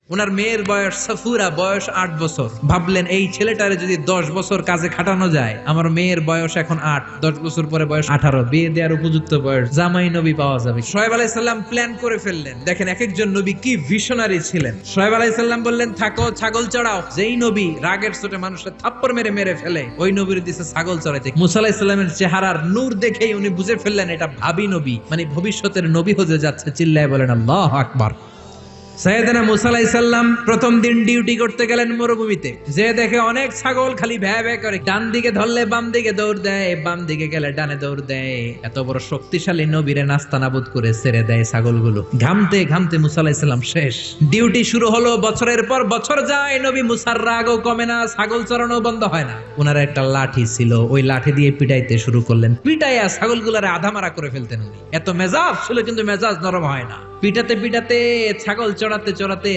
ওনার মেয়ের বয়স সাফুরা, বয়স 8 বছর। ভাবলেন এই ছেলেটারে যদি 10 বছর কাজে খাটানো যায়, আমার মেয়ের বয়স এখন 8, 10 বছর পরে বয়স 18, বিয়ে দেওয়ার উপযুক্ত বয়স, জামাই নবী পাওয়া যাবে। শোয়েব আলাইহিস সালাম প্ল্যান করে ফেললেন। দেখেন এক একজন নবী কি ভিশনারি ছিলেন। শোয়েব আলাইহিস সালাম বললেন থাকো, ছাগল চড়াও। যেই নবী রাগের চোটে মানুষের থাপ্পড় মেরে মেরে ফেলে, ওই নবীর দিছে ছাগল চড়াইতে। মুসা আলাইহিস সালামের চেহারার নূর দেখেই উনি বুঝে ফেললেন এটা ভাবী নবী, মানে ভবিষ্যতের নবী হতে যাচ্ছে। চিল্লায় বলেন আল্লাহু আকবার। সাইয়েদনা মুসা আলাইহিস সালাম প্রথম দিন ডিউটি করতে গেলেন মরুভূমিতে। যে দেখে অনেক ছাগল খালি ভ্যা ভ্যা করে, ডান দিকে ধরলে বাম দিকে দৌড় দেয়, বাম দিকে গেলে ডানে দৌড় দেয়। এত বড় শক্তিশালী নবীরে নাস্তানাবুদ করে ছেড়ে দেয় ছাগলগুলো। ঘামতে ঘামতে মুসা আলাইহিস সালাম শেষ। ডিউটি শুরু হলো, বছরের পর বছর যায়, নবী মুসার রাগও কমে না, ছাগল চড়ানো বন্ধ হয় না। ওনার একটা লাঠি ছিল, ওই লাঠি দিয়ে পিটাইতে শুরু করলেন। পিটাইয়া ছাগলগুলারে আধামারা করে ফেলতেন উনি। এত মেজাজ ছিল কিন্তু মেজাজ নরম হয় না। পিটাতে পিটাতে ছাগল চড়াতে চড়াতে